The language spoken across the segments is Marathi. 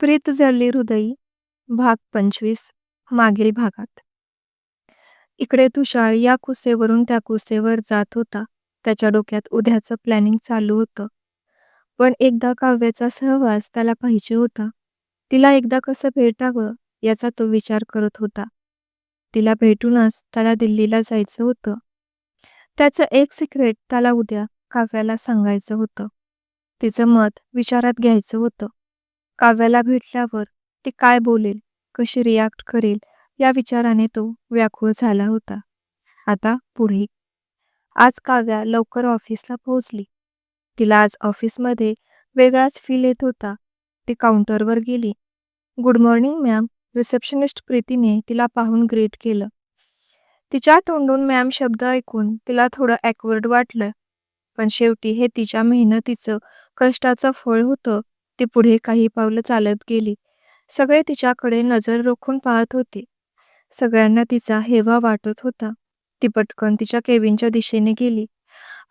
प्रीत जळली हृदयी भाग 25 मागील भागात. इकडे तुषार या कुसेवरून त्या कुसेवर जात होता. त्याच्या डोक्यात उद्याचं प्लॅनिंग चालू होतं. पण एकदा काव्याचा सहवास त्याला पाहिजे होता. तिला एकदा कसं भेटावं याचा तो विचार करत होता. तिला भेटूनच त्याला दिल्लीला जायचं होतं. त्याचं एक सिक्रेट त्याला उद्या काव्याला सांगायचं होतं. तिचं मत विचारात घ्यायचं होतं. काव्याला भेटल्यावर ती काय बोलेल, कशी रिॲक्ट करेल या विचाराने तो व्याकुळ झाला होता. आता पुढे. आज काव्या लवकर ऑफिसला पोहोचली. तिला आज ऑफिसमध्ये वेगळाच फील येत होता. ती काउंटरवर गेली. Good morning ma'am. रिसेप्शनिस्ट प्रीतीने तिला पाहून ग्रीट केलं. तिच्या तोंडून मॅम शब्द ऐकून तिला थोडं ॲकवर्ड वाटलं. पण शेवटी हे तिच्या मेहनतीचं, कष्टाचं फळ होतं. ती पुढे काही पावलं चालत गेली. सगळे तिच्याकडे नजर रोखून पाहत होते. सगळ्यांना तिचा हेवा वाटत होता. ती पटकन तिच्या केबिनच्या दिशेने गेली.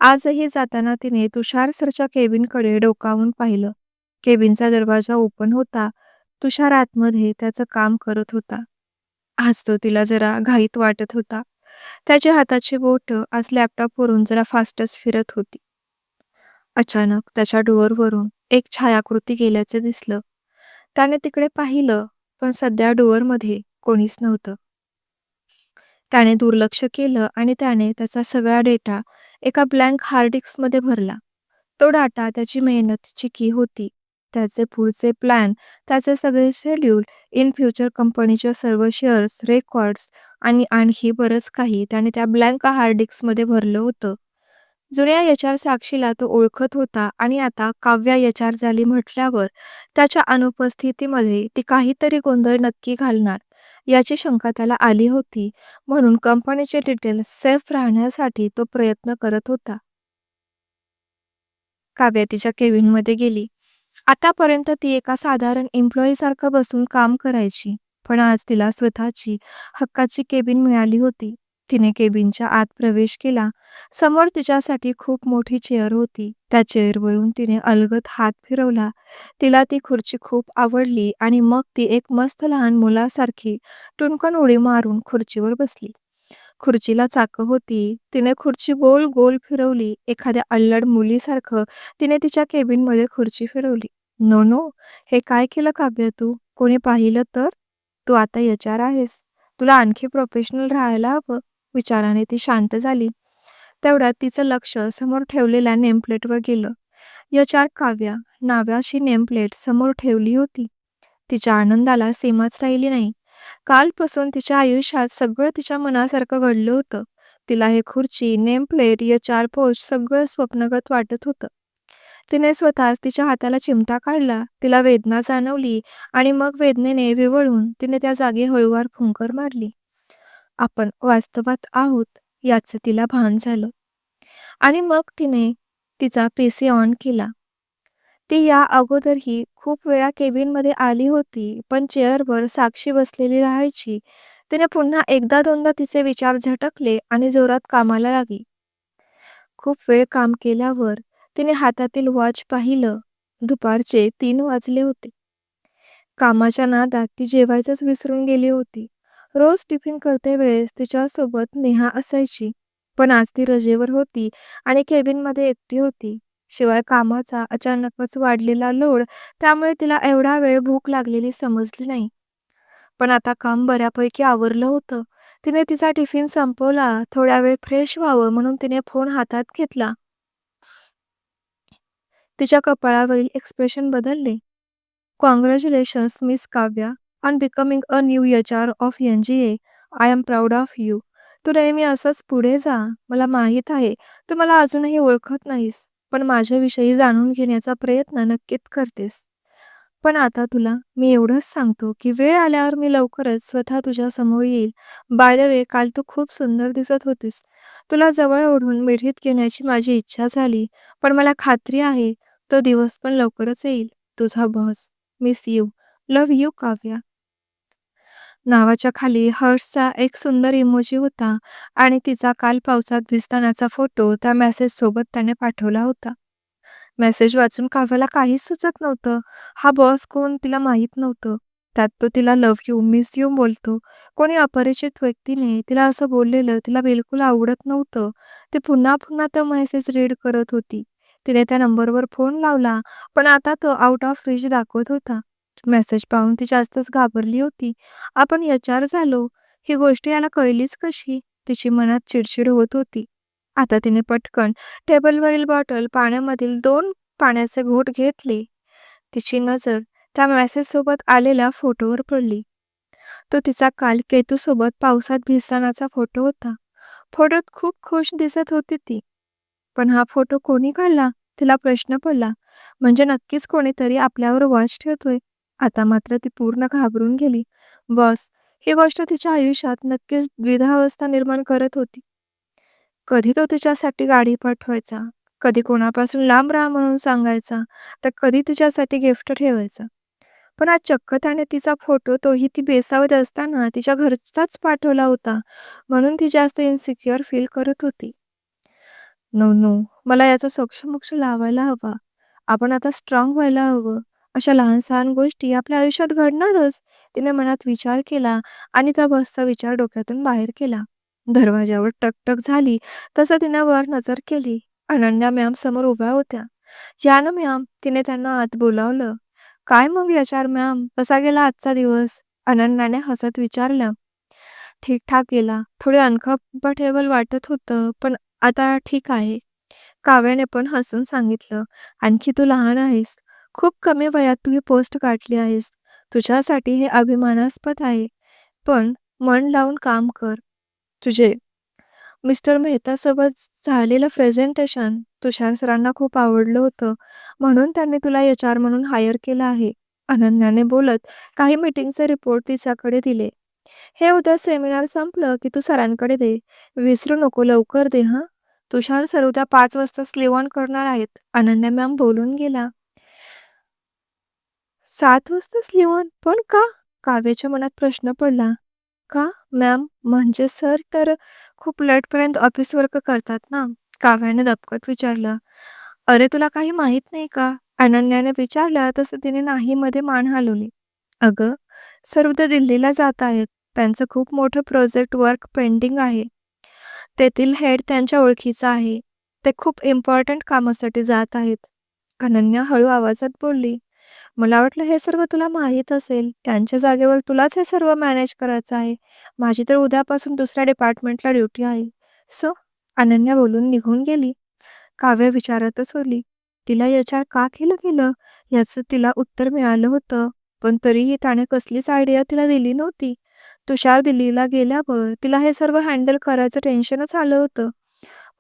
आजही जाताना तिने तुषार सरच्या केबिनकडे डोकावून पाहिलं. केबिनचा दरवाजा ओपन होता. तुषार आतमध्ये त्याचं काम करत होता. आज तो तिला जरा घाईत वाटत होता. त्याच्या हाताची बोटं आज लॅपटॉपवरून जरा फास्टच फिरत होती. अचानक त्याच्या डोअरवरून एक छायाकृती गेल्याचे दिसलं. त्याने तिकडे पाहिलं, पण सध्या डोअरमध्ये कोणीच नव्हतं. त्याने दुर्लक्ष केलं आणि त्याने त्याचा सगळा डेटा एका ब्लँक हार्ड डिस्कमध्ये भरला. तो डाटा त्याची मेहनतीची की होती. त्याचे पुढचे प्लॅन, त्याचे सगळे शेड्यूल, इन फ्युचर कंपनीच्या सर्व शेअर्स, रेकॉर्ड्स आणि आणखी बरंच काही त्याने त्या ब्लँक हार्ड डिस्कमध्ये भरलं होतं. जुन्या एचआर साक्षीला तो ओळखत होता आणि आता काव्या एचआर झाली म्हटल्यावर त्याच्या अनुपस्थितीमध्ये ती काहीतरी गोंधळ नक्की घालणार याची शंका त्याला आली होती. म्हणून कंपनीचे डिटेल्स सेफ राहण्यासाठी तो प्रयत्न करत होता. काव्या तिच्या केबिनमध्ये गेली. आतापर्यंत ती एका साधारण एम्प्लॉईसारखं बसून काम करायची, पण आज तिला स्वतःची हक्काची केबिन मिळाली होती. तिने केबिनच्या आत प्रवेश केला. समोर तिच्यासाठी खूप मोठी चेअर होती. त्या चेअरवरून तिने अलगद हात फिरवला. तिला ती खुर्ची खूप आवडली आणि मग ती एक मस्त लहान मुलासारखी टुणकन उडी मारून खुर्चीवर बसली. खुर्चीला चाकं होती. तिने खुर्ची गोल गोल फिरवली. एखाद्या अल्लड मुलीसारखं तिने तिच्या केबिनमध्ये खुर्ची फिरवली. नो नो, हे काय केलं काव्या तू? कोणी पाहिलं तर? तू आता एचआर आहेस. तुला आणखी प्रोफेशनल राहायला हवं. विचाराने ती शांत झाली. तेवढ्यात तिचं लक्ष समोर ठेवलेल्या नेमप्लेटवर गेलं. एचआर काव्या नावाची नेमप्लेट समोर ठेवली होती. तिच्या आनंदाला सीमाच राहिली नाही. कालपासून तिच्या आयुष्यात सगळं तिच्या मनासारखं घडलं होतं. तिला हे खुर्ची, नेमप्लेट, एचआर पोस्ट सगळं स्वप्नगत वाटत होतं. तिने स्वतःच तिच्या हाताला चिमटा काढला. तिला वेदना जाणवली आणि मग वेदनेने विव्हळून तिने त्या जागी हळूवार फुंकर मारली. आपण वास्तवात आहोत याचं तिला भान झालं. आणि मग तिने तिचा पीसी ऑन केला. ती या अगोदरही खूप वेळा केबिनमध्ये आली होती, पण चेअरवर साक्षी बसलेली राहायची. तिने पुन्हा एकदा दोनदा तिचे विचार झटकले आणि जोरात कामाला लागली. खूप वेळ काम केल्यावर तिने हातातील वॉच पाहिलं. दुपारचे 3 वाजले होते. कामाच्या नादात ती जेवायचंच विसरून गेली होती. रोज टिफिन करते वेळेस तिच्यासोबत नेहा असायची, पण आज ती रजेवर होती आणि केबिनमध्ये एकटी होती. शिवाय कामाचा अचानकच वाढलेला लोड, त्यामुळे तिला एवढा वेळ भूक लागलेली समजली नाही. पण आता काम बऱ्यापैकी आवरलं होतं. तिने तिचा टिफिन संपवला. थोडा वेळ फ्रेश व्हावं म्हणून तिने फोन हातात घेतला. तिच्या कपाळावरील एक्सप्रेशन बदलले. Congratulations miss Kavya on becoming a new HR of NGA. I am proud of you. तू नेहमी असंच पुढे जा. मला माहीत आहे तू मला अजूनही ओळखत नाहीस, पण माझ्याविषयी जाणून घेण्याचा प्रयत्न नक्कीच करतेस. पण आता तुला मी एवढंच सांगतो की वेळ आल्यावर मी लवकरच स्वतः तुझ्या समोर येईल. बाय द वे, काल तू खूप सुंदर दिसत होतीस. तुला जवळ ओढून मिठीत घेण्याची माझी इच्छा झाली, पण मला खात्री आहे तो दिवस पण लवकरच येईल. तुझा boss. Miss you. Love you Kavya. नावाच्या खाली हर्ट्सचा एक सुंदर इमोजी होता आणि तिचा काल पावसात भिजतानाचा फोटो त्या मेसेज सोबत त्याने पाठवला होता. मेसेज वाचून काव्याला काहीच सुचत नव्हतं. हा बॉस कोण तिला माहीत नव्हतं. त्यात तो तिला लव्ह यू, मिस यू बोलतो. कोणी अपरिचित व्यक्तीने तिला असं बोललेलं तिला बिलकुल आवडत नव्हतं. ती पुन्हा पुन्हा तो मेसेज रीड करत होती. तिने त्या नंबरवर फोन लावला, पण आता तो आउट ऑफ रीच दाखवत होता. मेसेज पाहून ती जास्तच घाबरली होती. आपण एच-आर झालो, ही गोष्ट याला कळलीच कशी? तिची मनात चिडचिड होत होती. आता तिने पटकन टेबलवरील बॉटल पाण्यामधील 2 पाण्याचे घोट घेतले. तिची नजर त्या मेसेजसोबत आलेल्या फोटोवर पडली. तो तिचा काल केतूसोबत पावसात भिजतानाचा फोटो होता. फोटोत खूप खुश दिसत होती ती. पण हा फोटो कोणी काढला? तिला प्रश्न पडला. म्हणजे नक्कीच कोणीतरी आपल्यावर वॉच ठेवतोय. आता मात्र ती पूर्ण घाबरून गेली. बॉस, ही गोष्ट तिच्या आयुष्यात नक्कीच द्विधावस्था निर्माण करत होती. कधी तो तिच्यासाठी गाडी पाठवायचा, कधी कोणापासून लांब राहा म्हणून सांगायचा, तर कधी तिच्यासाठी गिफ्ट ठेवायचा. पण आज चक्क त्याने तिचा फोटो, तोही ती बेसावत असताना, तिच्या घरचाच पाठवला होता. म्हणून ती जास्त इन्सिक्युअर फील करत होती. No, no. मला याचा सोक्ष लावायला हवा. आपण आता स्ट्राँग व्हायला हवं. अशा लहान-सहान गोष्टी आपल्या आयुष्यात घडणारच. तिने मनात विचार केला आणि त्या बसचा विचार डोक्यातून बाहेर केला. दरवाजावर टकटक झाली तसं तिने वर नजर केली. अनन्या मॅम समोर उभ्या होत्या. "या ना मॅम." तिने त्यांना आत बोलावलं. "काय मग एच-आर मॅम, कसा गेला आजचा दिवस?" अनन्याने हसत विचारलं. "ठीक-ठाक गेला. थोडे अनकम्फर्टेबल वाटत होतं, पण आता ठीक आहे." काव्याने पण हसून सांगितलं. "आणखी तू लहान आहेस. खूप कमी वयात तू ही पोस्ट गाठली आहेस. तुझ्यासाठी हे अभिमानास्पद आहे. पण मन लावून काम कर. तुझे मिस्टर मेहतासोबत झालेलं प्रेझेंटेशन तुषार सरांना खूप आवडलं होतं. म्हणून त्यांनी तुला एच-आर म्हणून हायर केलं आहे." अनन्याने बोलत काही मीटिंगचे रिपोर्ट तिच्याकडे दिले. "हे उद्या सेमिनार संपलं की तू सरांकडे दे. विसरू नको, लवकर दे हां. तुषार सर उद्या 5 वाजता स्लीव्ह ऑन करणार आहेत." अनन्या मॅम बोलून गेला. 7 वाजता स्लीव्ह ऑन? पण का? काव्याच्या मनात प्रश्न पडला. का? मॅम, म्हणजे सर तर खूप लेटपर्यंत ऑफिस वर्क करतात ना? काव्याने दबकत विचारलं. "अरे, तुला काही माहीत नाही का?" अनन्याने विचारलं तसं तिने नाही मध्ये मान हलवली. "अगं, सर उद्या दिल्लीला जात आहेत. त्यांचं खूप मोठं प्रोजेक्ट वर्क पेंडिंग आहे. तेथील हेड त्यांच्या ओळखीचा आहे. ते खूप इम्पॉर्टंट कामासाठी जात आहेत." अनन्या हळू आवाजात बोलली. "मला वाटलं हे सर्व तुला माहीत असेल. त्यांच्या जागेवर तुलाच हे सर्व मॅनेज करायचं आहे. माझी तर उद्यापासून दुसऱ्या डिपार्टमेंटला ड्युटी आहे." "सो?" अनन्या बोलून निघून गेली. काव्य विचारतच होती. तिला एच-आर का केलं गेलं याचं तिला उत्तर मिळालं होतं. पण तरीही त्याने कसलीच आयडिया तिला दिली नव्हती. तुषार दिल्लीला गेल्यावर तिला हे सर्व हँडल करायचं टेन्शनच आलं होतं.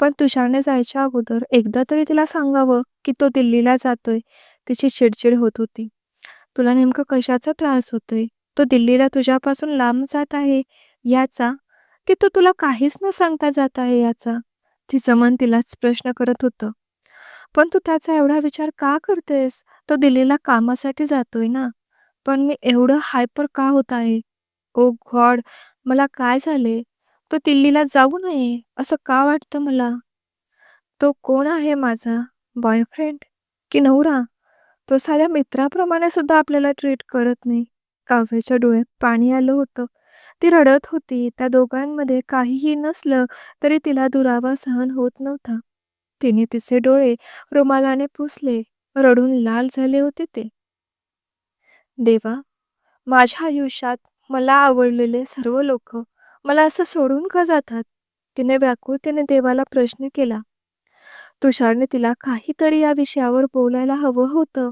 पण तुषारने जायच्या अगोदर एकदा तरी तिला सांगावं की तो दिल्लीला जातोय. तिची चिडचिड होत होती. "तुला नेमकं कशाचा त्रास होतोय? तो दिल्लीला तुझ्यापासून लांब जात आहे याचा, की तो तुला काहीच न सांगता जात आहे याचा?" तिचं मन तिलाच प्रश्न करत होतं. "पण तू त्याचा एवढा विचार का करतेस? तो दिल्लीला कामासाठी जातोय ना. पण मी एवढं हायपर का होत आहे? ओ गॉड! मला काय झाले? तो दिल्लीला जाऊ नये असं का वाटतं मला? तो कोण आहे माझा? बॉयफ्रेंड की नवरा? तो साध्या मित्राप्रमाणे सुद्धा आपल्याला ट्रीट करत नाही." काव्याच्या डोळ्यात पाणी आलं होतं. ती रडत होती. त्या दोघांमध्ये काहीही नसलं तरी तिला दुरावा सहन होत नव्हता. तिने तिचे डोळे रुमालाने पुसले. रडून लाल झाले होते ते. "देवा, माझ्या आयुष्यात मला आवडलेले सर्व लोक मला असं सोडून का जातात?" तिने व्याकुळतेने देवाला प्रश्न केला. तुषारने तिला काहीतरी या विषयावर बोलायला हवं होतं,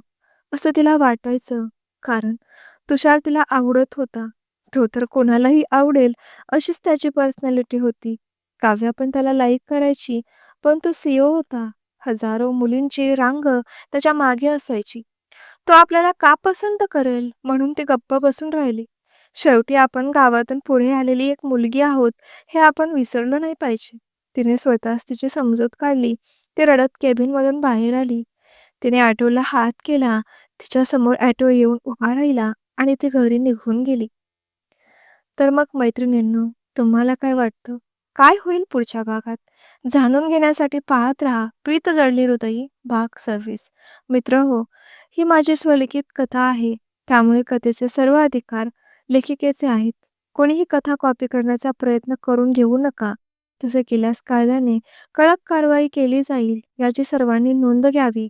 असं तिला वाटायचं. कारण तुषार तिला आवडत होता. तो तर कोणालाही आवडेल अशीच त्याची पर्सनॅलिटी होती. काव्या पण त्याला लाईक करायची, पण तो सीओ होता. हजारो मुलींची रांग त्याच्या मागे असायची. तो आपल्याला का पसंत करेल म्हणून ती गप्प बसून राहिली. शेवटी आपण गावातून पुढे आलेली एक मुलगी आहोत हे आपण विसरलो नाही पाहिजे. तिने स्वतःच तिची समजूत काढली. ती रडत केबिनमधून बाहेर आली. तिने ऑटोला हात केला. तिच्यासमोर ऑटो येऊन उभा राहिला आणि ती घरी निघून गेली. तर मग मैत्रिणींनो, तुम्हाला काय वाटतं? काय होईल पुढच्या भागात? जाणून घेण्यासाठी पाहत राहा प्रीत जडली हृदयी भाग 26. मित्रहो, ही माझी स्वलिखित कथा आहे. त्यामुळे कथेचे सर्व अधिकार लेखिकेचे आहेत. कोणीही कथा कॉपी करण्याचा प्रयत्न करून घेऊ नका. तसे केल्यास कायद्याने कडक कारवाई केली जाईल याची सर्वांनी नोंद घ्यावी.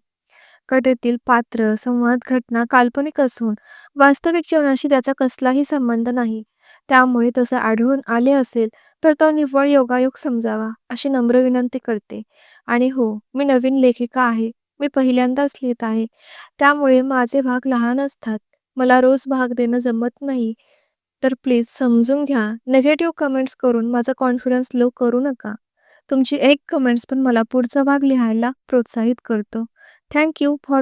कथेतील पात्र, संवाद, घटना काल्पनिक असून वास्तविक जीवनाशी त्याचा कसलाही संबंध नाही. त्यामुळे तसं आढळून आले असेल तर तो निव्वळ योगायोग समजावा अशी नम्र विनंती करते. आणि हो, मी नवीन लेखिका आहे. मी पहिल्यांदाच लिहित आहे. त्यामुळे माझे भाग लहान असतात. मला रोज भाग देणं जमत नाही. तर प्लीज समजून घ्या. निगेटिव्ह कमेंट्स करून माझा कॉन्फिडन्स लो करू नका. तुमची एक कमेंट्स पण मला पुढचा भाग लिहायला प्रोत्साहित करतो. Thank you for